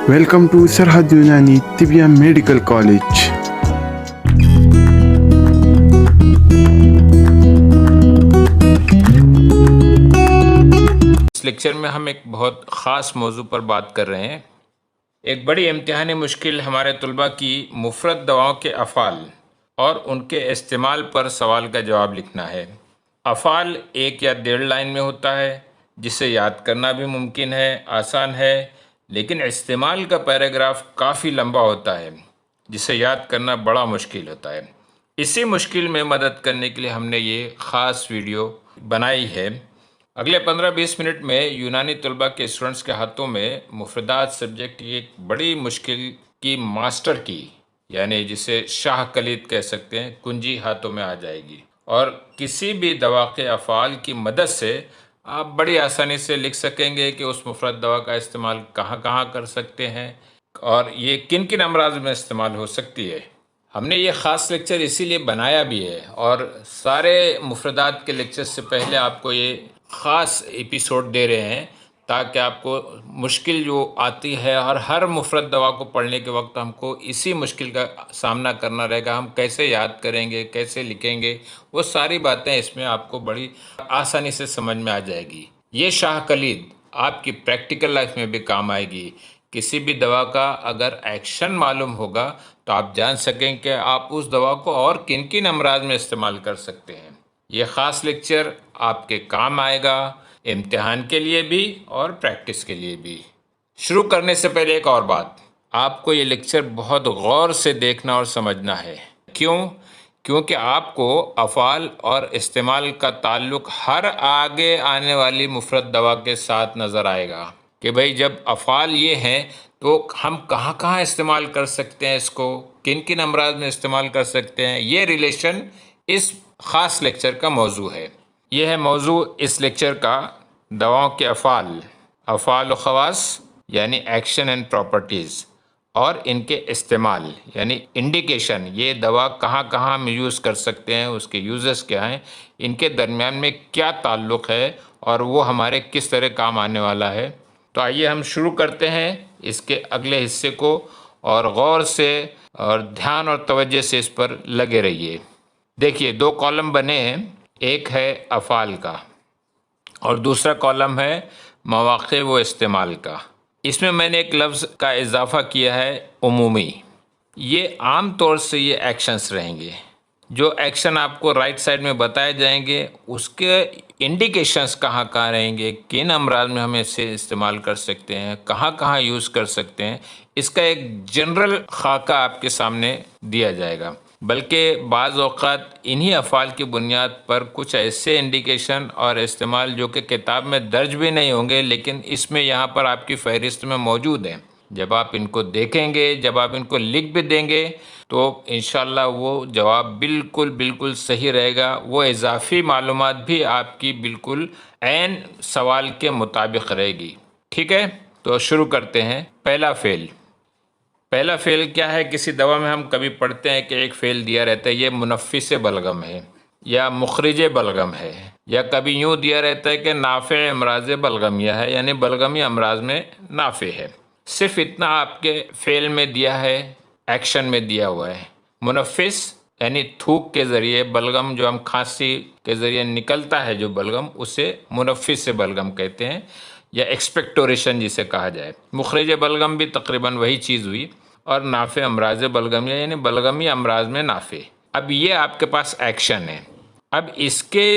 Welcome to Sarhad Yunani Tibia Medical College. Us lecture میں ہم ایک بہت خاص موضوع پر بات کر رہے ہیں۔ ایک بڑی امتحانی مشکل ہمارے طلباء کی مفرد دواؤں کے افعال اور ان کے استعمال پر سوال کا جواب لکھنا ہے۔ افعال 1 یا 1.5 لائن میں ہوتا ہے، جسے یاد کرنا بھی ممکن ہے، آسان ہے، لیکن استعمال کا پیراگراف کافی لمبا ہوتا ہے، جسے یاد کرنا بڑا مشکل ہوتا ہے۔ اسی مشکل میں مدد کرنے کے لیے ہم نے یہ خاص ویڈیو بنائی ہے۔ اگلے 15-20 منٹ میں یونانی طلباء کے اسٹوڈنٹس کے ہاتھوں میں مفردات سبجیکٹ کی ایک بڑی مشکل کی ماسٹر کی، یعنی جسے شاہ کلید کہہ سکتے ہیں، کنجی ہاتھوں میں آ جائے گی، اور کسی بھی دوا کے افعال کی مدد سے آپ بڑی آسانی سے لکھ سکیں گے کہ اس مفرد دوا کا استعمال کہاں کہاں کر سکتے ہیں اور یہ کن کن امراض میں استعمال ہو سکتی ہے۔ ہم نے یہ خاص لیکچر اسی لیے بنایا بھی ہے، اور سارے مفردات کے لیکچر سے پہلے آپ کو یہ خاص ایپیسوڈ دے رہے ہیں تاکہ آپ کو مشکل جو آتی ہے اور ہر مفرد دوا کو پڑھنے کے وقت ہم کو اسی مشکل کا سامنا کرنا رہے گا۔ ہم کیسے یاد کریں گے، کیسے لکھیں گے، وہ ساری باتیں اس میں آپ کو بڑی آسانی سے سمجھ میں آ جائے گی۔ یہ شاہ کلید آپ کی پریکٹیکل لائف میں بھی کام آئے گی۔ کسی بھی دوا کا اگر ایکشن معلوم ہوگا تو آپ جان سکیں کہ آپ اس دوا کو اور کن کن امراض میں استعمال کر سکتے ہیں۔ یہ خاص لیکچر آپ کے کام آئے گا، امتحان کے لیے بھی اور پریکٹس کے لیے بھی۔ شروع کرنے سے پہلے ایک اور بات، آپ کو یہ لیکچر بہت غور سے دیکھنا اور سمجھنا ہے۔ کیونکہ آپ کو افعال اور استعمال کا تعلق ہر آگے آنے والی مفرد دوا کے ساتھ نظر آئے گا کہ بھئی جب افعال یہ ہیں تو ہم کہاں کہاں استعمال کر سکتے ہیں، اس کو کن کن امراض میں استعمال کر سکتے ہیں۔ یہ ریلیشن اس خاص لیکچر کا موضوع ہے۔ یہ ہے موضوع اس لیکچر کا، دواؤں کے افعال و خواص یعنی ایکشن اینڈ پراپرٹیز، اور ان کے استعمال یعنی انڈیکیشن، یہ دوا کہاں کہاں ہم یوز کر سکتے ہیں، اس کے یوزز کیا ہیں، ان کے درمیان میں کیا تعلق ہے اور وہ ہمارے کس طرح کام آنے والا ہے۔ تو آئیے ہم شروع کرتے ہیں اس کے اگلے حصے کو، اور غور سے اور دھیان اور توجہ سے اس پر لگے رہیے۔ دیکھیے 2 کالم بنے ہیں، ایک ہے افعال کا اور دوسرا کالم ہے مواقع و استعمال کا۔ اس میں نے ایک لفظ کا اضافہ کیا ہے، عمومی۔ یہ عام طور سے یہ ایکشنز رہیں گے۔ جو ایکشن آپ کو رائٹ سائڈ میں بتائے جائیں گے، اس کے انڈیکیشنز کہاں کہاں رہیں گے، کن امراض میں ہم اسے استعمال کر سکتے ہیں، کہاں کہاں یوز کر سکتے ہیں، اس کا ایک جنرل خاکہ آپ کے سامنے دیا جائے گا۔ بلکہ بعض اوقات انہی افعال کی بنیاد پر کچھ ایسے انڈیکیشن اور استعمال جو کہ کتاب میں درج بھی نہیں ہوں گے، لیکن اس میں یہاں پر آپ کی فہرست میں موجود ہیں۔ جب آپ ان کو دیکھیں گے، جب آپ ان کو لکھ بھی دیں گے تو انشاءاللہ وہ جواب بالکل صحیح رہے گا۔ وہ اضافی معلومات بھی آپ کی بالکل عین سوال کے مطابق رہے گی۔ ٹھیک ہے، تو شروع کرتے ہیں۔ پہلا فعل کیا ہے؟ کسی دوا میں ہم کبھی پڑھتے ہیں کہ ایک فعل دیا رہتا ہے، یہ منفس بلغم ہے یا مخرج بلغم ہے، یا کبھی یوں دیا رہتا ہے کہ نافع امراض بلغمیہ ہے، یعنی بلغمی امراض میں نافع ہے۔ صرف اتنا آپ کے فعل میں دیا ہے، ایکشن میں دیا ہوا ہے۔ منفس یعنی تھوک کے ذریعے بلغم، جو ہم کھانسی کے ذریعے نکلتا ہے جو بلغم، اسے منفس بلغم کہتے ہیں، یا ایکسپیکٹوریشن جسے کہا جائے۔ مخرج بلغم بھی تقریباً وہی چیز ہوئی، اور نافع امراض بلغمیہ یعنی بلغمی امراض میں نافع۔ اب یہ آپ کے پاس ایکشن ہے۔ اب اس کے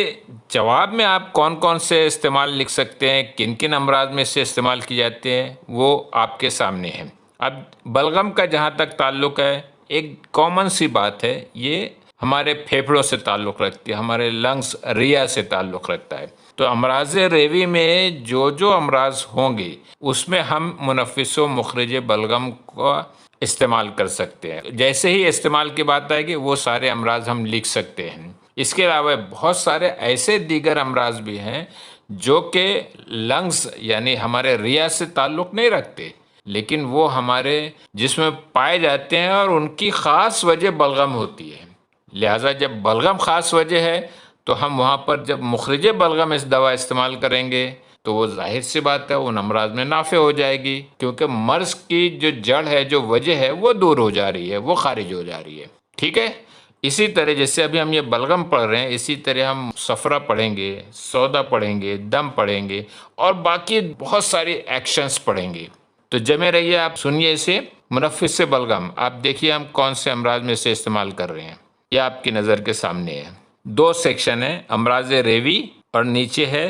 جواب میں آپ کون کون سے استعمال لکھ سکتے ہیں، کن کن امراض میں سے استعمال کی جاتے ہیں، وہ آپ کے سامنے ہے۔ اب بلغم کا جہاں تک تعلق ہے، ایک کامن سی بات ہے، یہ ہمارے پھیپھڑوں سے تعلق رکھتی ہے، ہمارے لنگس، ریا سے تعلق رکھتا ہے۔ تو امراض ریوی میں جو امراض ہوں گے، اس میں ہم منفس و مخرج بلغم کو استعمال کر سکتے ہیں۔ جیسے ہی استعمال کی بات آئے گی، وہ سارے امراض ہم لکھ سکتے ہیں۔ اس کے علاوہ بہت سارے ایسے دیگر امراض بھی ہیں جو کہ لنگس یعنی ہمارے ریا سے تعلق نہیں رکھتے، لیکن وہ ہمارے جسم میں پائے جاتے ہیں اور ان کی خاص وجہ بلغم ہوتی ہے۔ لہٰذا جب بلغم خاص وجہ ہے تو ہم وہاں پر جب مخرج بلغم اس دوا استعمال کریں گے تو وہ ظاہر سی بات ہے ان امراض میں نافع ہو جائے گی، کیونکہ مرض کی جو جڑ ہے، جو وجہ ہے، وہ دور ہو جا رہی ہے، وہ خارج ہو جا رہی ہے. ٹھیک ہے. اسی طرح جیسے ابھی ہم یہ بلغم پڑھ رہے ہیں، اسی طرح ہم صفرہ پڑھیں گے، سودا پڑھیں گے، دم پڑھیں گے، اور باقی بہت ساری ایکشنز پڑھیں گے. تو جمع رہیے، آپ سنیے اسے. منفس سے بلغم، آپ دیکھیے ہم کون سے امراض میں سے استعمال کر رہے ہیں. یہ آپ کی نظر کے سامنے ہے. 2 سیکشن ہے، امراض ریوی اور نیچے ہے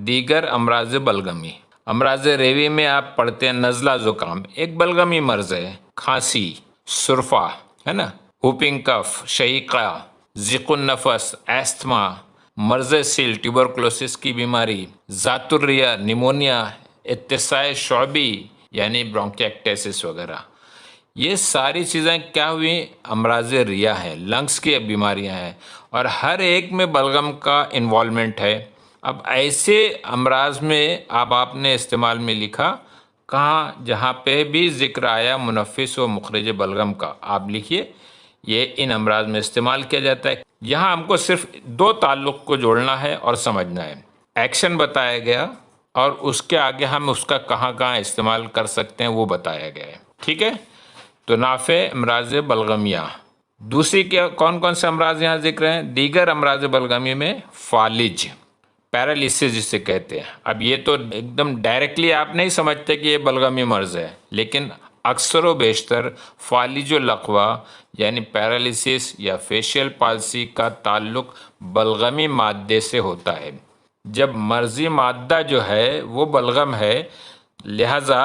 دیگر امراض بلغمی. امراض ریوی میں آپ پڑھتے ہیں نزلہ زکام، ایک بلغمی مرض ہے. کھانسی، سرفہ، ہے نا، ہوپنگ کف، شہیقہ، ضیق النفس، ایستھما، مرض سیل، ٹیوبرکلوسس کی بیماری، ذات الریہ، نیمونیا، اتساع شعبی یعنی برونکیکٹیسس وغیرہ. یہ ساری چیزیں کیا ہوئی؟ امراض ریہ ہیں، لنگس کی بیماریاں ہیں، اور ہر ایک میں بلغم کا انوالومنٹ ہے. اب ایسے امراض میں آپ نے استعمال میں لکھا کہاں جہاں پہ بھی ذکر آیا منفس و مخرج بلغم کا، آپ لکھیے یہ ان امراض میں استعمال کیا جاتا ہے. یہاں ہم کو صرف 2 تعلق کو جوڑنا ہے اور سمجھنا ہے. ایکشن بتایا گیا اور اس کے آگے ہم اس کا کہاں کہاں استعمال کر سکتے ہیں وہ بتایا گیا ہے. ٹھیک ہے. تو نافع امراض بلغمیہ. دوسری کیا کون کون سے امراض یہاں ذکر ہیں؟ دیگر امراض بلغمی میں فالج، پیرالیسس جسے کہتے ہیں. اب یہ تو ایک دم ڈائریکٹلی آپ نہیں سمجھتے کہ یہ بلغمی مرض ہے، لیکن اکثر و بیشتر فالج الاقوی یعنی پیرالیسس یا فیشیل پالسی کا تعلق بلغمی مادے سے ہوتا ہے. جب مرضی مادہ جو ہے وہ بلغم ہے، لہذا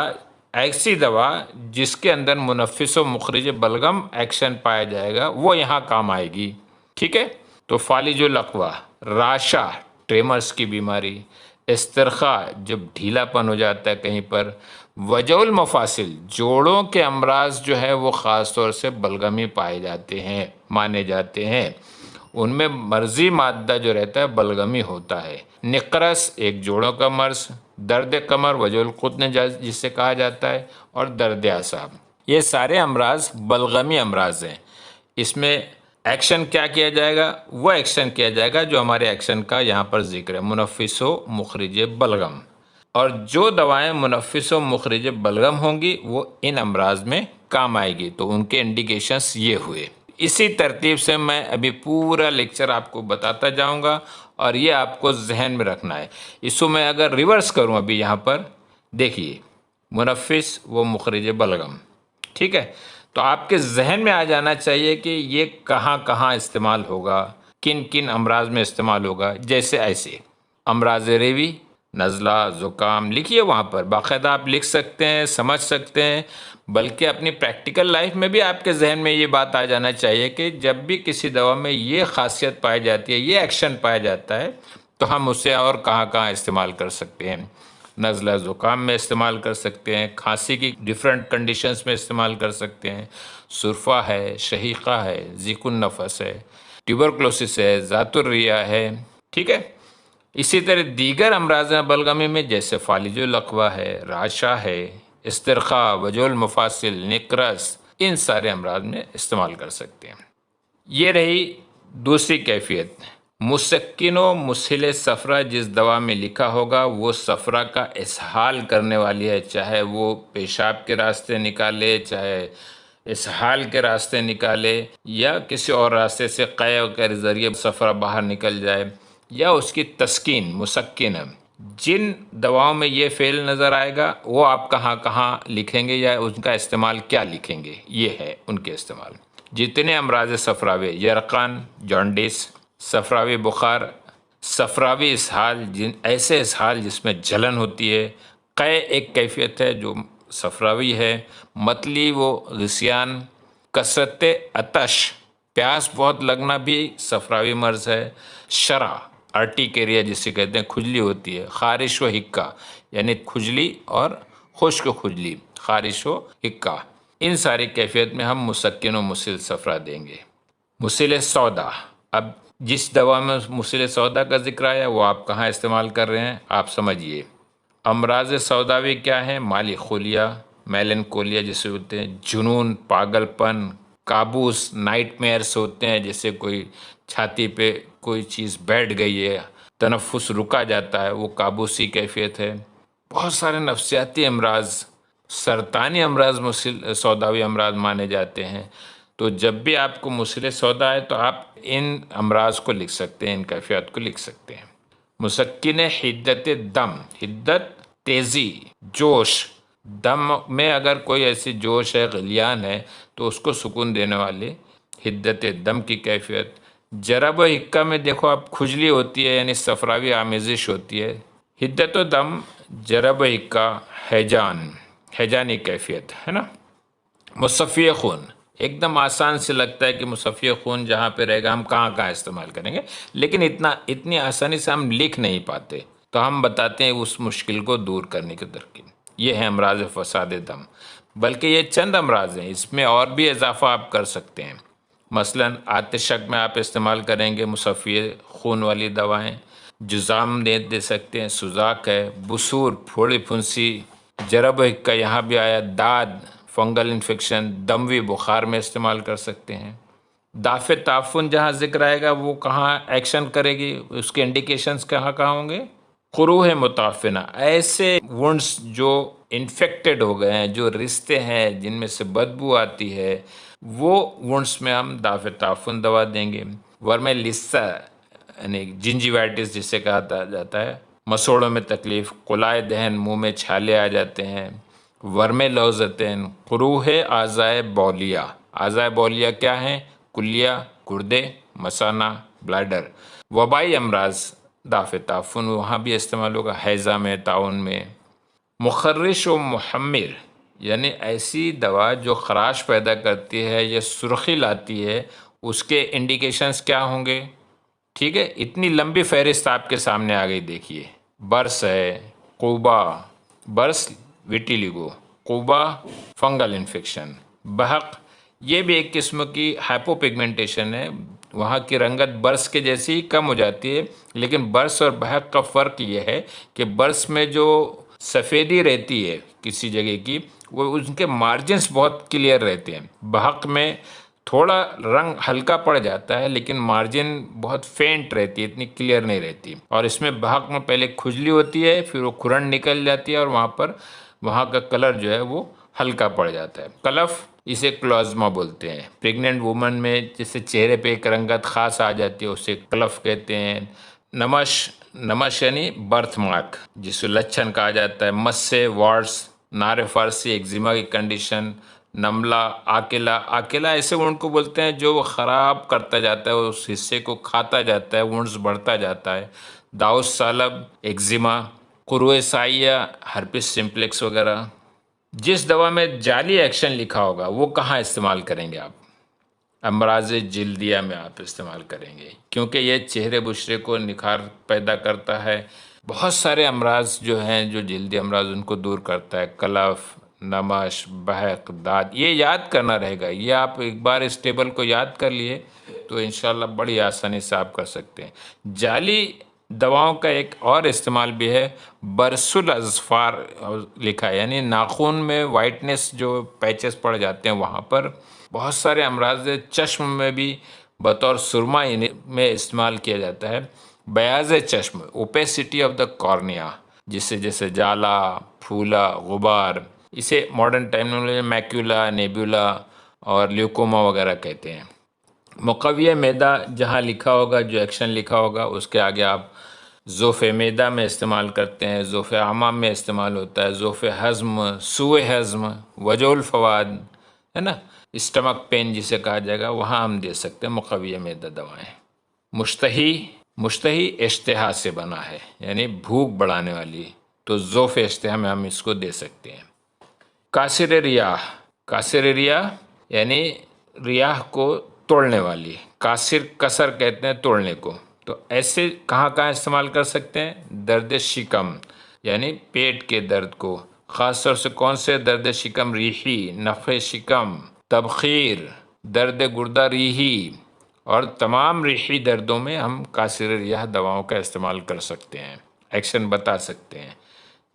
ایسی دوا جس کے اندر منفس و مخرج بلغم ایکشن پایا جائے گا وہ یہاں کام آئے گی. ٹھیک ہے. تو فالج الاقوی، راشا، ٹریمرز کی بیماری، استرخاء جب ڈھیلا پن ہو جاتا ہے کہیں پر، وجع المفاصل، جوڑوں کے امراض جو ہے وہ خاص طور سے بلغمی پائے جاتے ہیں، مانے جاتے ہیں. ان میں مرضی مادہ جو رہتا ہے بلغمی ہوتا ہے. نقرس، ایک جوڑوں کا مرض، درد کمر، وجع القطن جس سے کہا جاتا ہے، اور درد اعصاب، یہ سارے امراض بلغمی امراض ہیں. اس میں ایکشن کیا جائے گا؟ وہ ایکشن کیا جائے گا جو ہمارے ایکشن کا یہاں پر ذکر ہے، منفس و مخرج بلغم. اور جو دوائیں منفس و مخرج بلغم ہوں گی وہ ان امراض میں کام آئے گی. تو ان کے انڈیکیشنز یہ ہوئے. اسی ترتیب سے میں ابھی پورا لیکچر آپ کو بتاتا جاؤں گا اور یہ آپ کو ذہن میں رکھنا ہے. اس کو میں اگر ریورس کروں ابھی یہاں پر دیکھیے، منفس و مخرج بلغم. ٹھیک ہے. تو آپ کے ذہن میں آ جانا چاہیے کہ یہ کہاں کہاں استعمال ہوگا، کن کن امراض میں استعمال ہوگا. جیسے ایسے امراض ریوی، نزلہ، زکام، لکھیے وہاں پر باقاعدہ آپ لکھ سکتے ہیں، سمجھ سکتے ہیں. بلکہ اپنی پریکٹیکل لائف میں بھی آپ کے ذہن میں یہ بات آ جانا چاہیے کہ جب بھی کسی دوا میں یہ خاصیت پائی جاتی ہے، یہ ایکشن پایا جاتا ہے، تو ہم اسے اور کہاں کہاں استعمال کر سکتے ہیں. نزلہ زکام میں استعمال کر سکتے ہیں، کھانسی کی ڈیفرنٹ کنڈیشنز میں استعمال کر سکتے ہیں، سرفہ ہے، شہیقہ ہے، ضیق النفس ہے، ٹیوبرکلوسس ہے، ذات الریہ ہے. ٹھیک ہے. اسی طرح دیگر امراض بلغمی میں جیسے فالج الاقوی ہے، راشا ہے، استرخاء، وجع المفاصل، نقرس، ان سارے امراض میں استعمال کر سکتے ہیں. یہ رہی دوسری کیفیت. مسکن و مسہل صفرہ جس دوا میں لکھا ہوگا وہ صفرہ کا اسہال کرنے والی ہے، چاہے وہ پیشاب کے راستے نکالے، چاہے اسہال کے راستے نکالے، یا کسی اور راستے سے قے کے ذریعے صفرہ باہر نکل جائے، یا اس کی تسکین، مسکن. جن دواؤں میں یہ فعل نظر آئے گا وہ آپ کہاں کہاں لکھیں گے یا ان کا استعمال کیا لکھیں گے، یہ ہے ان کے استعمال. جتنے امراض صفراوی، یرقان، جانڈس، صفراوی بخار، صفراوی اسہال، ایسے اسہال جس میں جلن ہوتی ہے. قے ایک کیفیت ہے جو صفراوی ہے. متلی و غثیان، کثرت عطش، پیاس بہت لگنا بھی صفراوی مرض ہے. شرع، ارٹیکیریا جسے کہتے ہیں، کھجلی ہوتی ہے. خارش و حکا یعنی کھجلی اور خشک کھجلی، خارش و حکا. ان ساری کیفیت میں ہم مسکن و مسل صفرہ دیں گے. مسل سودا، اب جس دوا میں مسل سودا کا ذکر آیا وہ آپ کہاں استعمال کر رہے ہیں آپ سمجھیے. امراض سوداوی کیا ہیں؟ مالی خولیا، میلنکولیا جسے ہوتے ہیں، جنون، پاگل پن، کابوس، نائٹ میئرس ہوتے ہیں، جیسے کوئی چھاتی پہ کوئی چیز بیٹھ گئی ہے، تنفس رکا جاتا ہے، وہ کابوسی کیفیت ہے۔ بہت سارے نفسیاتی امراض، سرطانی امراض سوداوی امراض مانے جاتے ہیں۔ تو جب بھی آپ کو مسئلہ سودا ہے تو آپ ان امراض کو لکھ سکتے ہیں، ان کیفیات کو لکھ سکتے ہیں۔ مسکن حدت دم، حدت تیزی، جوش، دم میں اگر کوئی ایسی جوش ہے، غلیان ہے، تو اس کو سکون دینے والے حدت دم کی کیفیت۔ جرب و حکہ میں دیکھو آپ، کھجلی ہوتی ہے یعنی صفراوی آمیزش ہوتی ہے۔ حدت و دم، جرب و حکہ، ہیجان، ہیجانی کیفیت ہے نا۔ مصفی خون، ایک دم آسان سے لگتا ہے کہ مصفی خون جہاں پہ رہے گا ہم کہاں کہاں استعمال کریں گے، لیکن اتنی آسانی سے ہم لکھ نہیں پاتے، تو ہم بتاتے ہیں اس مشکل کو دور کرنے کی ترکیب۔ یہ ہے امراض فساد دم، بلکہ یہ چند امراض ہیں، اس میں اور بھی اضافہ آپ کر سکتے ہیں۔ مثلاً آتشک میں آپ استعمال کریں گے مصفی خون والی دوائیں، جزام دے سکتے ہیں، سوزاک ہے، بسور، پھوڑی پھنسی، جرب و حکہ یہاں بھی آیا، داد، فنگل انفیکشن، دموی بخار میں استعمال کر سکتے ہیں۔ دافع تعفن جہاں ذکر آئے گا وہ کہاں ایکشن کرے گی، اس کے انڈیکیشنز کہاں کہاں ہوں گے؟ قروح متعفنہ، ایسے وونڈس جو انفیکٹڈ ہو گئے ہیں، جو رشتے ہیں جن میں سے بدبو آتی ہے، وہ وونڈس میں ہم دافع تعفن دوا دیں گے۔ ورم لسا یعنی جنجیوائٹس جسے کہا جاتا ہے، مسوڑوں میں تکلیف، قلائے دہن، منہ میں چھالے آ جاتے ہیں، ورم لوزتین، قروح اعضائے بولیہ۔ اعضائے بولیہ کیا ہیں؟ کلیہ، گردے، مثانہ، بلیڈر۔ وبائی امراض، دافع تعفن وہاں بھی استعمال ہوگا، ہیضہ میں، طاعون میں۔ مخرش و محمر، یعنی ایسی دوا جو خراش پیدا کرتی ہے یا سرخی لاتی ہے، اس کے انڈیکیشنز کیا ہوں گے؟ ٹھیک ہے، اتنی لمبی فہرست آپ کے سامنے آ گئی، دیکھیے۔ برس ہے، قوبا، برس ویٹیلیگو، قوبا فنگل انفیکشن، بحق یہ بھی ایک قسم کی ہائپو پیگمنٹیشن ہے، وہاں کی رنگت برس کے جیسی ہی کم ہو جاتی ہے، لیکن برس اور بحق کا فرق یہ ہے کہ برس میں جو سفیدی رہتی ہے کسی جگہ کی، وہ ان کے مارجنز بہت کلیئر رہتے ہیں۔ بحق میں تھوڑا رنگ ہلکا پڑ جاتا ہے لیکن مارجن بہت فینٹ رہتی ہے، اتنی کلیئر نہیں رہتی، اور اس میں بحق میں پہلے کھجلی ہوتی ہے، پھر وہ کھرن نکل جاتی ہے، اور وہاں کا کلر جو ہے وہ ہلکا پڑ جاتا ہے۔ کلف، اسے کلازما بولتے ہیں۔ پریگننٹ وومن میں جیسے چہرے پہ ایک رنگت خاص آ جاتی ہے، اسے کلف کہتے ہیں۔ نمش یعنی برتھ مارک جسے لچھن کہا جاتا ہے۔ مسے، وارڈس، نار فارسی ایگزیما کی کنڈیشن۔ نملہ، آکیلا ایسے وونڈ کو بولتے ہیں جو خراب کرتا جاتا ہے، اس حصے کو کھاتا جاتا ہے، وونڈز بڑھتا جاتا ہے۔ داؤس سالب، ایگزیما۔ قروح سائیہ، ہرپس سمپلیکس وغیرہ۔ جس دوا میں جعلی ایکشن لکھا ہوگا وہ کہاں استعمال کریں گے آپ؟ امراض جلدیہ میں آپ استعمال کریں گے، کیونکہ یہ چہرے بشرے کو نکھار پیدا کرتا ہے۔ بہت سارے امراض جو ہیں، جو جلدی امراض، ان کو دور کرتا ہے۔ کلف، نمش، بحق، داد، یہ یاد کرنا رہے گا۔ یہ آپ ایک بار اس ٹیبل کو یاد کر لیے تو انشاءاللہ بڑی آسانی سے آپ کر سکتے ہیں۔ جعلی دواؤں کا ایک اور استعمال بھی ہے، برس الاظفار لکھا ہے، یعنی ناخن میں وائٹنس جو پیچز پڑ جاتے ہیں وہاں پر۔ بہت سارے امراض چشم میں بھی بطور سرما میں استعمال کیا جاتا ہے۔ بیاض چشم، اوپیسٹی آف دا کارنیا، جیسے جالا، پھولا، غبار، اسے ماڈرن ٹرمینالوجی میکولا، نیبولا اور لیوکوما وغیرہ کہتے ہیں۔ مقوی معدہ جہاں لکھا ہوگا، جو ایکشن لکھا ہوگا، اس کے آگے آپ ذوف معدہ میں استعمال کرتے ہیں، ذوف عمام میں استعمال ہوتا ہے، ذوف ہضم، سوء ہضم، وجع الفواد، ہے نا، اسٹمک پین جسے کہا جائے گا، وہاں ہم دے سکتے ہیں مقوی معدہ دوائیں۔ مشتہی اشتہا سے بنا ہے، یعنی بھوک بڑھانے والی، تو ذوف اشتہا میں ہم اس کو دے سکتے ہیں۔ کاسر ریاح یعنی ریاح کو توڑنے والی، کسر کہتے ہیں توڑنے کو، تو ایسے کہاں استعمال کر سکتے ہیں؟ درد شکم یعنی پیٹ کے درد کو، خاص طور سے کون سے درد شکم؟ ریحی، نفخ شکم، تبخیر، درد گردہ ریحی، اور تمام ریحی دردوں میں ہم کاسر ریاح دواؤں کا استعمال کر سکتے ہیں، ایکشن بتا سکتے ہیں۔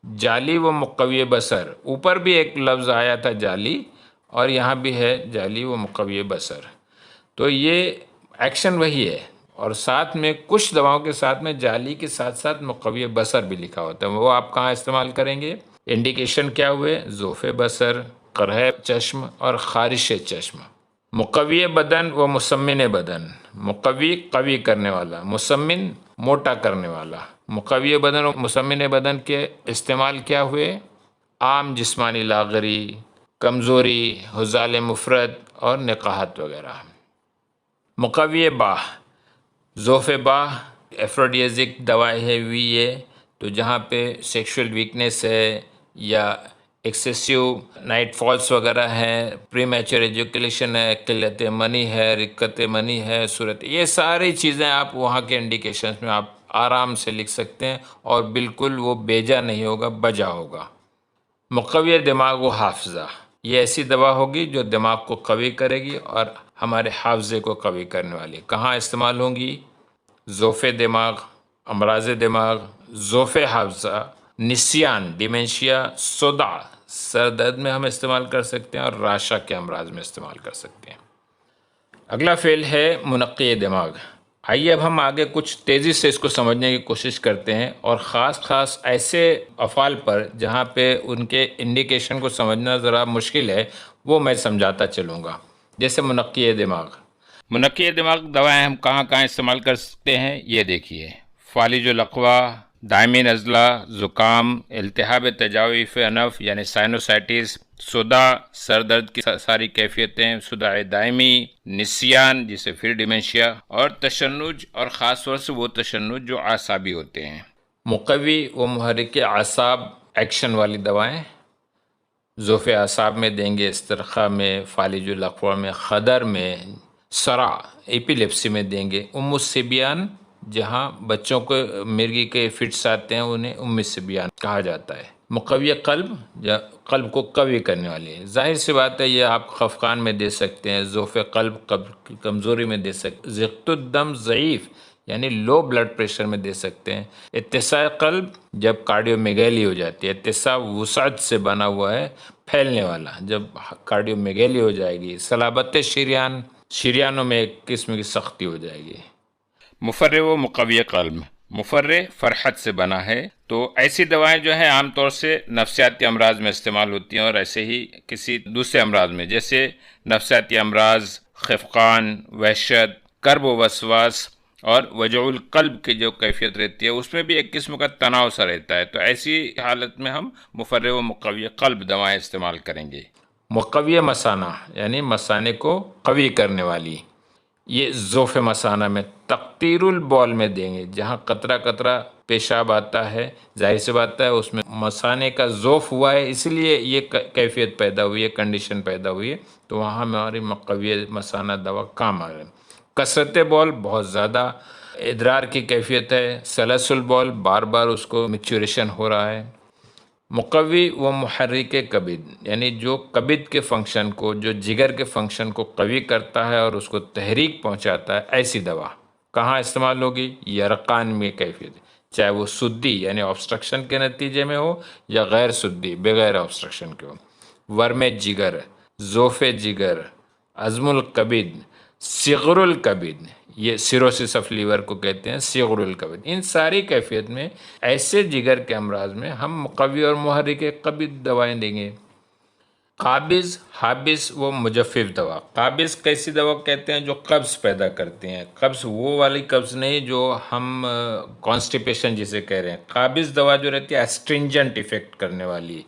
جعلی و مقوی بصر، اوپر بھی ایک لفظ آیا تھا جعلی، اور یہاں بھی ہے جعلی و مقوی بصر، تو یہ ایکشن وہی ہے، اور ساتھ میں کچھ دواؤں کے ساتھ میں جعلی کے ساتھ ساتھ مقوی بصر بھی لکھا ہوتا ہے، وہ آپ کہاں استعمال کریں گے؟ انڈیکیشن کیا ہوئے؟ ذوف بصر، قرح چشم اور خارش چشم۔ مقوی بدن و مسمن بدن، مقوی قوی کرنے والا، مسمن موٹا کرنے والا۔ مقوی بدن و مسمن بدن کے استعمال کیا ہوئے؟ عام جسمانی لاغری، کمزوری، حزال مفرد اور نقاہت وغیرہ۔ مقوی باہ، ذوف باہ ایفروڈیزک دوائی ہے بھی یہ، تو جہاں پہ سیکشول ویکنیس ہے یا ایکسیسیو نائٹ فالس وغیرہ ہیں، پری میچر ایجوکیلیشن ہے، قلت منی ہے، رقت منی ہے، صورت، یہ ساری چیزیں آپ وہاں کے انڈیکیشنز میں آپ آرام سے لکھ سکتے ہیں اور بالکل وہ بیجا نہیں ہوگا، بجا ہوگا۔ مقوی دماغ و حافظہ، یہ ایسی دوا ہوگی جو دماغ کو قوی کرے گی اور ہمارے حافظے کو قوی کرنے والی۔ کہاں استعمال ہوں گی؟ ذوف دماغ، امراض دماغ، ذوف حافظہ، نسیان، ڈیمنشیا، صداع، سر درد میں ہم استعمال کر سکتے ہیں اور راشا کے امراض میں استعمال کر سکتے ہیں۔ اگلا فعل ہے منقی دماغ۔ آئیے اب ہم آگے کچھ تیزی سے اس کو سمجھنے کی کوشش کرتے ہیں اور خاص ایسے افعال پر جہاں پہ ان کے انڈیکیشن کو سمجھنا ذرا مشکل ہے، وہ میں سمجھاتا چلوں گا۔ جیسے منقی دماغ، منقی دماغ دوائیں ہم کہاں کہاں استعمال کر سکتے ہیں، یہ دیکھیے۔ فالج الاقویٰ، دائمی نزلہ، زکام، التہاب تجاویف انف یعنی سائنوسائٹس، صداع، سر درد کی ساری کیفیتیں، صداع دائمی، نسیان جسے پھر ڈیمنشیا، اور تشنج، اور خاص طور سے وہ تشنج جو اعصابی ہوتے ہیں۔ مقوی و محرک اعصاب ایکشن والی دوائیں ذوف اعصاب میں دیں گے، استرخاء میں، فالج الاقویٰ میں، خدر میں، صرع ایپیلیپسی میں دیں گے، ام الصبیان جہاں بچوں کو مرگی کے فٹس آتے ہیں انہیں ام الصبیان کہا جاتا ہے۔ مقوی قلب، قلب کو قوی کرنے والی ہے، ظاہر سی بات ہے یہ آپ خفقان میں دے سکتے ہیں، ذوف قلب کمزوری میں دے سکتے ہیں، ضغط الدم ضعیف یعنی لو بلڈ پریشر میں دے سکتے ہیں، اتساع قلب جب کارڈیو میگیلی ہو جاتی ہے، اتساع وسعت سے بنا ہوا ہے، پھیلنے والا، جب کارڈیو میگیلی ہو جائے گی، صلابت شریان، شریانوں میں ایک قسم کی سختی ہو جائے گی۔ مفرح و مقوی قلب، مفرح فرحت سے بنا ہے، تو ایسی دوائیں جو ہیں عام طور سے نفسیاتی امراض میں استعمال ہوتی ہیں اور ایسے ہی کسی دوسرے امراض میں، جیسے نفسیاتی امراض، خفقان، وحشت، کرب و وسواس اور وجع القلب کی جو کیفیت رہتی ہے اس میں بھی ایک قسم کا تناؤ سا رہتا ہے، تو ایسی حالت میں ہم مفرح و مقوی قلب دوائیں استعمال کریں گے۔ مقوی مثانہ یعنی مثانے کو قوی کرنے والی، یہ ذوف مثانہ میں، تقطیر البول میں دیں گے، جہاں قطرہ قطرہ پیشاب آتا ہے، ظاہر سی بات ہے اس میں مثانے کا ذوف ہوا ہے، اس لیے یہ کیفیت پیدا ہوئی ہے، کنڈیشن پیدا ہوئی ہے، تو وہاں ہماری مقوی مثانہ دوا کام آ رہے ہیں۔ کثرت بول بہت زیادہ ادرار کی کیفیت ہے، سلسل بول بار بار اس کو میچوریشن ہو رہا ہے۔ مقوی و محرک کبد یعنی جو کبد کے فنکشن کو، جو جگر کے فنکشن کو قوی کرتا ہے اور اس کو تحریک پہنچاتا ہے، ایسی دوا کہاں استعمال ہوگی؟ یرقان میں کیفیت، چاہے وہ سدی یعنی آبسٹرکشن کے نتیجے میں ہو یا غیر سدی بغیر آبسٹرکشن کے ہو۔ ورم جگر، ذوف جگر، عزم الکبد، صغر الکبد، یہ سیروسس آف لیور کو کہتے ہیں، صغر الکبد، ان ساری کیفیت میں ایسے جگر کے امراض میں ہم مقوی اور محرک کبد دوائیں دیں گے۔ قابض، حابس و مجفف دوا، قابض کیسی دوا کہتے ہیں؟ جو قبض پیدا کرتے ہیں، قبض وہ والی قبض نہیں جو ہم کانسٹیپیشن جسے کہہ رہے ہیں، قابض دوا جو رہتی ہے اسٹرنجنٹ ایفیکٹ کرنے والی،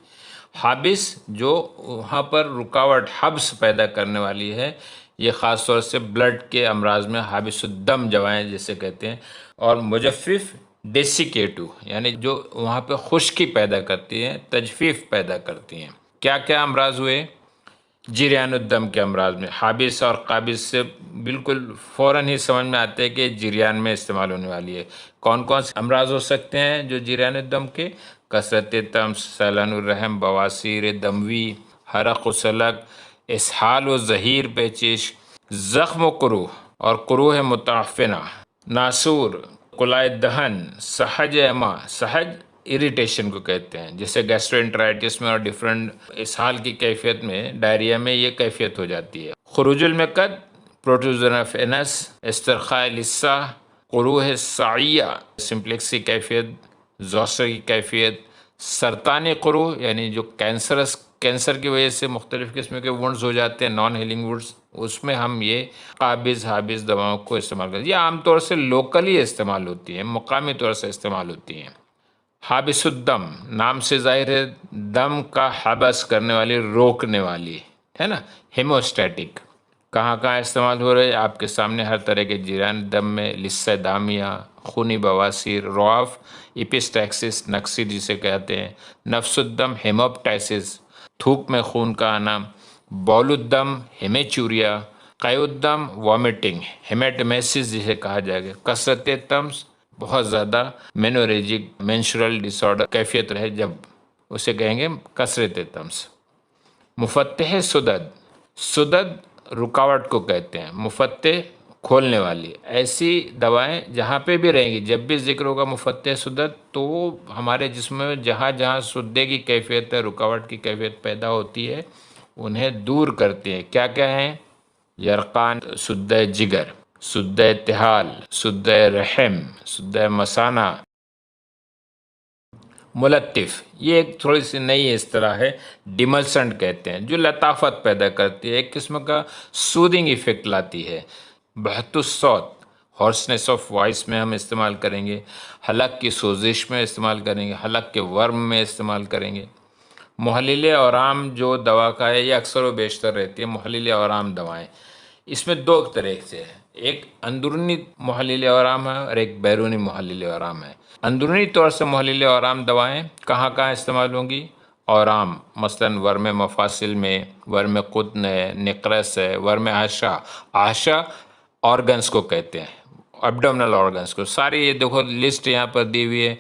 حابس جو وہاں پر رکاوٹ، حبس پیدا کرنے والی ہے، یہ خاص طور سے بلڈ کے امراض میں حابس الدم دوائیں جسے کہتے ہیں، اور مجفف ڈیسیکیٹو یعنی جو وہاں پہ خشکی پیدا کرتی ہیں، تجفیف پیدا کرتی ہیں۔ کیا کیا امراض ہوئے؟ جریان الدم کے امراض میں حابس اور قابض سے بالکل فوراً ہی سمجھ میں آتے ہیں کہ جریان میں استعمال ہونے والی ہے۔ کون کون سے امراض ہو سکتے ہیں جو جریان الدم کے؟ کثرت طمس، سیلان الرحم، بواسیر دموی، حرق و سلق، اسہال و زہیر پیچش، زخم و قروح اور قروح متعفنہ، ناسور، قلائے دہن، سہج اما، سہج اریٹیشن کو کہتے ہیں، جیسے گیسٹرینٹرائٹس میں اور ڈیفرنٹ اسہال کی کیفیت میں، ڈائریا میں یہ کیفیت ہو جاتی ہے۔ خروج المقد، پروٹوزن آف انس، استرخاء لسہ، قروح سعیہ، سمپلیکس کی کیفیت، زوسر کی کیفیت، سرطانی قروح یعنی جو کینسر کی وجہ سے مختلف قسم کے وونڈز ہو جاتے ہیں، نان ہیلنگ وونڈز، اس میں ہم یہ قابض حابض دواؤں کو استعمال کرتے ہیں۔ یہ عام طور سے لوکلی استعمال ہوتی ہیں، مقامی طور سے استعمال ہوتی ہیں۔ حابس الدم، نام سے ظاہر ہے دم کا حبس کرنے والی، روکنے والی، ہے نا، ہیموسٹیٹک۔ کہاں کہاں استعمال ہو رہے ہیں آپ کے سامنے، ہر طرح کے جریان دم میں، لثہ دامیہ، خونی بواسیر، رعاف، ایپسٹیکسس، نکسی جسے کہتے ہیں، نفس الدم، ہیموپٹائسس، تھوک میں خون کا آنا، بول الدم، ہیمیچوریا، قیء الدم، وامٹنگ، ہیمیٹمیسس جسے کہا جائے گا، کثرت تمس، بہت زیادہ مینوریجک مینسٹرل ڈس آرڈر کیفیت رہے جب، اسے کہیں گے کثرت تمس۔ مفتح سدد رکاوٹ کو کہتے ہیں، مفتح کھولنے والی، ایسی دوائیں جہاں پہ بھی رہیں گی، جب بھی ذکر ہوگا مفتح سدد تو ہمارے جسم میں جہاں جہاں سدے کی کیفیت ہے، رکاوٹ کی کیفیت پیدا ہوتی ہے، انہیں دور کرتے ہیں۔ کیا کیا ہیں؟ یرقان سدہ جگر، سدہ تحال، سدہ رحم، سدہ مثانہ، ملطف، یہ ایک تھوڑی سی نئی اصطلاح ہے، ڈیملسنٹ کہتے ہیں، جو لطافت پیدا کرتی ہے، ایک قسم کا سودنگ ایفیکٹ لاتی ہے۔ بہت الصوت، ہارسنس آف وائس میں ہم استعمال کریں گے، حلق کی سوزش میں استعمال کریں گے، حلق کے ورم میں استعمال کریں گے۔ محلل آرام جو دوا کا ہے، یہ اکثر و بیشتر رہتی ہے محلل آرام دوائیں۔ اس میں دو طرح سے ہے، ایک اندرونی محلل آرام ہے اور ایک بیرونی محلل آرام ہے۔ اندرونی طور سے محلل آرام دوائیں کہاں کہاں استعمال ہوں گی؟ آرام، مثلاً ورم مفاصل میں، ورم قطن ہے، نقرس ہے، ورم عاشا، عاشا آرگنز کو کہتے ہیں، ابڈومنل آرگنز کو، ساری یہ دیکھو لسٹ یہاں پر دی ہوئی ہے،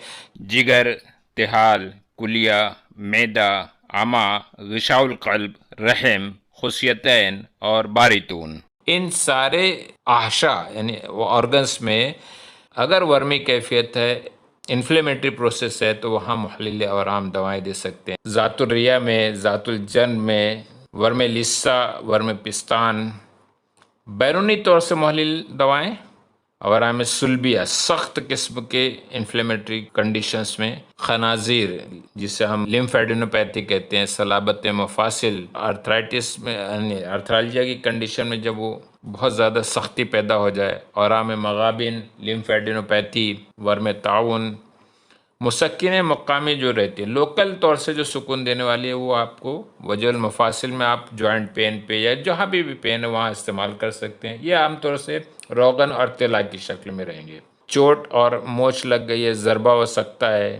جگر، تحال، کلیہ، معدہ، عما، غشاء القلب، رحم، خصیتین اور باریتون۔ ان سارے احشا یعنی وہ آرگنس میں اگر ورمی کیفیت ہے، انفلیمیٹری پروسیس ہے، تو وہاں محلل آرام دوائیں دے سکتے ہیں۔ ذات الریہ میں، ذات الجن میں، ورم لثہ، ورم پستان۔ بیرونی طور سے محلل دوائیں، عوارض سلبیہ، سخت قسم کے انفلیمیٹری کنڈیشنز میں، خنازیر جسے ہم لیمفیڈینوپیتھی کہتے ہیں، صلابت مفاصل، آرتھرائٹس میں، یعنی آرتھرالجیا کی کنڈیشن میں جب وہ بہت زیادہ سختی پیدا ہو جائے، اورام مغابن، لیمفیڈینوپیتھی، ورم تعاون۔ مسکن مقامی جو رہتی ہے، لوکل طور سے جو سکون دینے والی ہے، وہ آپ کو وجہ المفاصل میں آپ جوائنٹ پین پہ یا جہاں بھی پین ہے وہاں استعمال کر سکتے ہیں۔ یہ عام طور سے روغن اور تلا کی شکل میں رہیں گے۔ چوٹ اور موچ لگ گئی ہے، ضربہ ہو سکتا ہے۔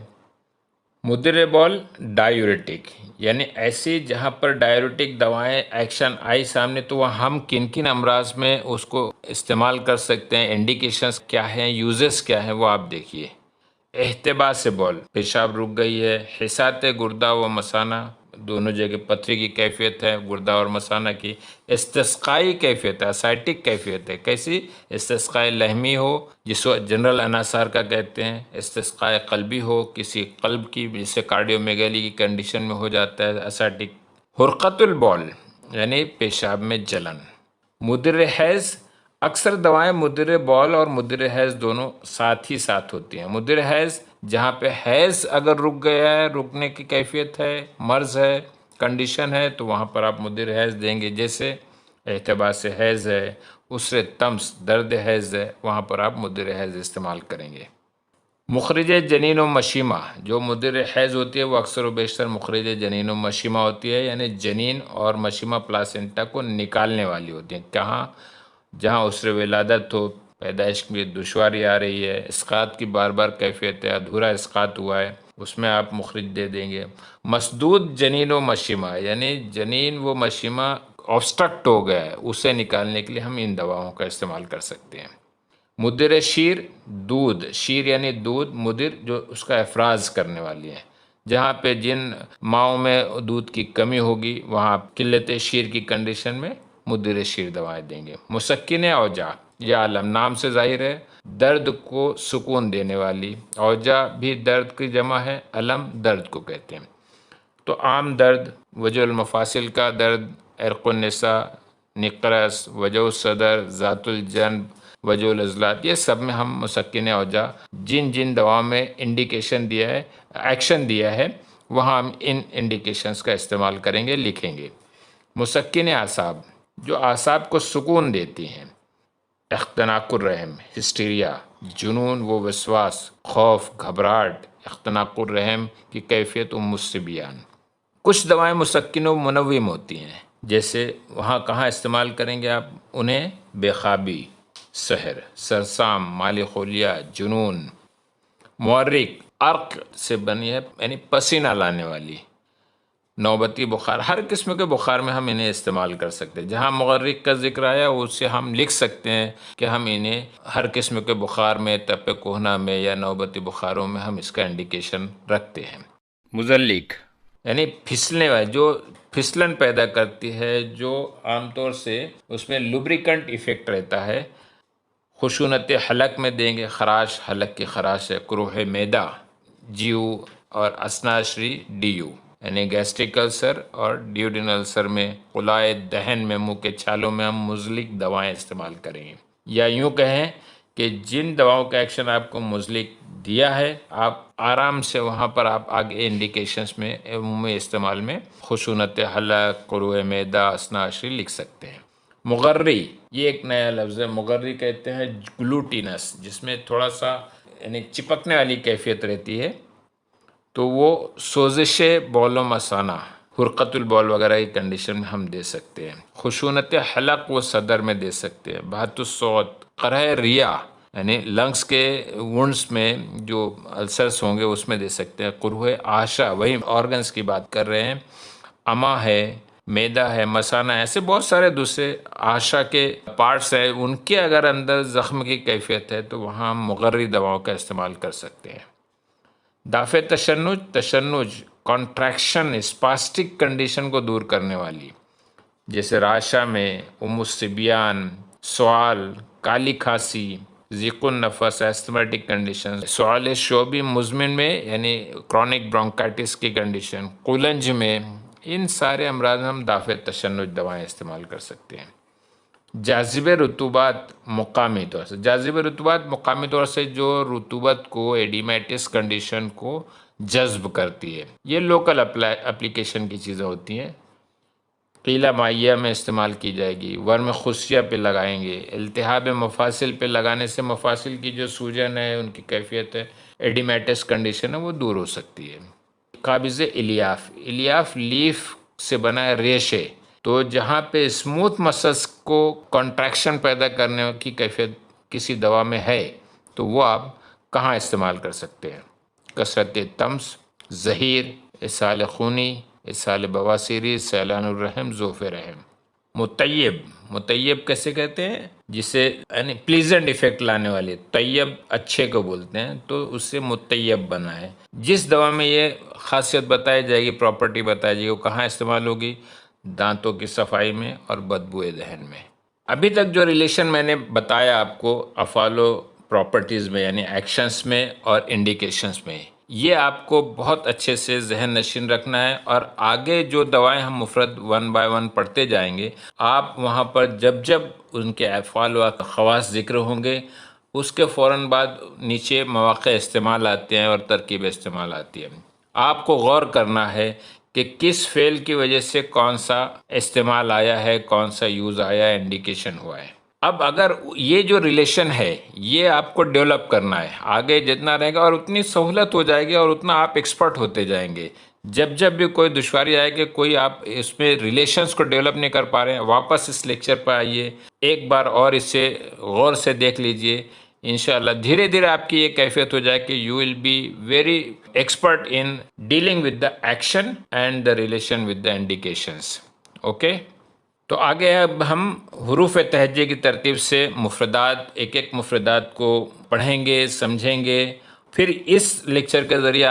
مدر بول ڈائیوریٹک، یعنی ایسی جہاں پر ڈائیوریٹک دوائیں ایکشن آئی سامنے، تو وہ ہم کن کن امراض میں اس کو استعمال کر سکتے ہیں، انڈیکیشنز کیا ہیں، یوزز کیا ہیں، وہ آپ دیکھیے۔ احتباس بول، پیشاب رک گئی ہے۔ حسات گردہ و مثانہ، دونوں جگہ پتھری کی کیفیت ہے گردہ اور مثانہ کی۔ استسقائی کیفیت ہے، اسائٹک کیفیت ہے، کیسی؟ استسقاء لحمی ہو جس کو جنرل انحصار کا کہتے ہیں، استسقاء قلبی ہو کسی قلب کی، جسے کارڈیو میگیلی کی کنڈیشن میں ہو جاتا ہے اسائٹک۔ حرقت البول یعنی پیشاب میں جلن۔ مدر حیض، اکثر دوائیں مدر بول اور مدر حیض دونوں ساتھ ہی ساتھ ہوتی ہیں۔ مدر حیض جہاں پہ حیض اگر رک گیا ہے، رکنے کی کیفیت ہے، مرض ہے، کنڈیشن ہے، تو وہاں پر آپ مدر حیض دیں گے، جیسے احتباس حیض ہے، اسر طمس، درد حیض ہے، وہاں پر آپ مدر حیض استعمال کریں گے۔ مخرج جنین و مشیمہ، جو مدر حیض ہوتی ہے وہ اکثر و بیشتر مخرج جنین و مشیمہ ہوتی ہے، یعنی جنین اور مشیمہ پلاسنٹا کو نکالنے والی ہوتی ہیں۔ کہاں؟ جہاں اسر ولادت ہو، پیدائش میں دشواری آ رہی ہے، اسقاط کی بار بار کیفیت ہے، ادھورا اسقاط ہوا ہے، اس میں آپ مخرج دے دیں گے۔ مسدود جنین و مشیمہ، یعنی جنین و مشیمہ آبسٹرکٹ ہو گیا ہے، اسے نکالنے کے لیے ہم ان دواؤں کا استعمال کر سکتے ہیں۔ مدر شیر، دودھ، شیر یعنی دودھ، مدر جو اس کا افراز کرنے والی ہے، جہاں پہ جن ماؤں میں دودھ کی کمی ہوگی وہاں آپ قلت شیر کی کنڈیشن میں مدر شیر دوائیں دیں گے۔ مسکن اوجاع، یہ عالم نام سے ظاہر ہے درد کو سکون دینے والی، اوجاع بھی درد کی جمع ہے، علم درد کو کہتے ہیں۔ تو عام درد، وجہ المفاصل کا درد، عرق النساء، نقرس، وجہ صدر، ذات الجنب، وجہ العضلات، یہ سب میں ہم مسکن اوجاع جن جن دواؤں میں انڈیکیشن دیا ہے، ایکشن دیا ہے، وہاں ہم ان انڈیکیشنز کا استعمال کریں گے، لکھیں گے۔ مسکن اعصاب، جو اعصاب کو سکون دیتی ہیں، اختناق الرحم، ہسٹیریا، جنون و وسواس، خوف، گھبراہٹ، اختناق الرحم کی کیفیت الصبیان۔ کچھ دوائیں مسکن و منوم ہوتی ہیں، جیسے وہاں کہاں استعمال کریں گے آپ انہیں؟ بے خوابی، سحر، سرسام، مال خولیہ، جنون۔ محرک، عرق سے بنی ہے یعنی پسینہ لانے والی۔ نوبتی بخار، ہر قسم کے بخار میں ہم انہیں استعمال کر سکتے ہیں۔ جہاں محرک کا ذکر آیا اس سے ہم لکھ سکتے ہیں کہ ہم انہیں ہر قسم کے بخار میں، تپ کہنا میں یا نوبتی بخاروں میں ہم اس کا انڈیکیشن رکھتے ہیں۔ مزلق یعنی پھسلنے والی، جو پھسلن پیدا کرتی ہے، جو عام طور سے اس میں لوبریکنٹ ایفیکٹ رہتا ہے۔ خشونت حلق میں دیں گے، خراش، حلق کی خراش ہے۔ قروح معدہ، جیو اور اسناشری، ڈیو یعنی گیسٹرک السر اور ڈیوڈینل السر میں، قلاع دہن میں، منہ کے چھالوں میں ہم مزلق دوائیں استعمال کریں گے۔ یا یوں کہیں کہ جن دواؤں کا ایکشن آپ کو مزلق دیا ہے، آپ آرام سے وہاں پر آپ آگے انڈیکیشنز میں عمومی استعمال میں خشونت حلق، قروح معدہ، اسناشری لکھ سکتے ہیں۔ مغری، یہ ایک نیا لفظ ہے۔ مغری کہتے ہیں گلوٹینس، جس میں تھوڑا سا یعنی چپکنے والی کیفیت رہتی ہے، تو وہ سوزش بول و مثانہ، حرقت البول وغیرہ کی کنڈیشن میں ہم دے سکتے ہیں۔ خشونت حلق و صدر میں دے سکتے ہیں۔ بہت الصوت، قرح ریا یعنی لنگس کے وونڈس میں جو السرس ہوں گے اس میں دے سکتے ہیں۔ قروح آشا، وہی آرگنز کی بات کر رہے ہیں، اما ہے، معدہ ہے، مثانہ ہے، ایسے بہت سارے دوسرے آشا کے پارٹس ہیں، ان کے اگر اندر زخم کی کیفیت ہے تو وہاں ہم مغری دواؤں کا استعمال کر سکتے ہیں۔ دافع تشنج، تشنج کانٹریکشن، اسپاسٹک کنڈیشن کو دور کرنے والی، جیسے راشا میں، الصبیان، سوال، کالی کھانسی، ضیق النفس، ایستھمیٹک کنڈیشن، سوال شعبی مزمن میں یعنی کرونک برونکائٹس کی کنڈیشن، قولنج میں، ان سارے امراض میں ہم دافع تشنج دوائیں استعمال کر سکتے ہیں۔ جاذب رطوبات مقامی طور سے، جاذب رطوبات مقامی طور سے جو رطوبت کو، ایڈیمیٹس کنڈیشن کو جذب کرتی ہے، یہ لوکل اپلیکیشن کی چیزیں ہوتی ہیں۔ قیلہ مائیہ میں استعمال کی جائے گی، ورم خصیہ پہ لگائیں گے، التہاب مفاصل پہ لگانے سے مفاصل کی جو سوجن ہے، ان کی کیفیت ہے، ایڈیمیٹس کنڈیشن ہے، وہ دور ہو سکتی ہے۔ قابض الیاف، الیاف لیف سے بنا ہے، ریشے، تو جہاں پہ اسموتھ مسلس کو کنٹریکشن پیدا کرنے کی کیفیت کسی دوا میں ہے تو وہ آپ کہاں استعمال کر سکتے ہیں؟ کثرت طمس، زہیر، اسہال خونی، اسہال بواسیری، سیلان الرحم، ذوف رحم۔ مطیب، مطیب کیسے کہتے ہیں؟ جسے یعنی پلیزنٹ ایفیکٹ لانے والے، طیب اچھے کو بولتے ہیں، تو اس سے مطیب بنا ہے۔ جس دوا میں یہ خاصیت بتائی جائے گی، پراپرٹی بتائی جائے گی، وہ کہاں استعمال ہوگی؟ دانتوں کی صفائی میں اور بدبوئے دہن میں۔ ابھی تک جو ریلیشن میں نے بتایا آپ کو افعال و پراپرٹیز میں یعنی ایکشنز میں اور انڈیکیشنز میں، یہ آپ کو بہت اچھے سے ذہن نشین رکھنا ہے، اور آگے جو دوائیں ہم مفرد 1 بائی 1 پڑھتے جائیں گے، آپ وہاں پر جب جب ان کے افعال و خواص ذکر ہوں گے، اس کے فوراً بعد نیچے مواقع استعمال آتے ہیں اور ترکیب استعمال آتی ہے۔ آپ کو غور کرنا ہے کہ کس فعل کی وجہ سے کون سا استعمال آیا ہے، کون سا یوز آیا ہے، انڈیکیشن ہوا ہے۔ اب اگر یہ جو ریلیشن ہے یہ آپ کو ڈیولپ کرنا ہے، آگے جتنا رہے گا اور اتنی سہولت ہو جائے گی اور اتنا آپ ایکسپرٹ ہوتے جائیں گے۔ جب جب بھی کوئی دشواری آئے کہ کوئی آپ اس میں ریلیشنز کو ڈیولپ نہیں کر پا رہے ہیں، واپس اس لیکچر پہ آئیے، ایک بار اور اس سے غور سے دیکھ لیجئے۔ انشاءاللہ دھیرے دھیرے آپ کی یہ کیفیت ہو جائے کہ you will be very expert in dealing with the action and the relation with the indications. Okay, تو آگے اب ہم حروف تہجے کی ترتیب سے مفردات، ایک ایک مفردات کو پڑھیں گے، سمجھیں گے، پھر اس لیکچر کے ذریعے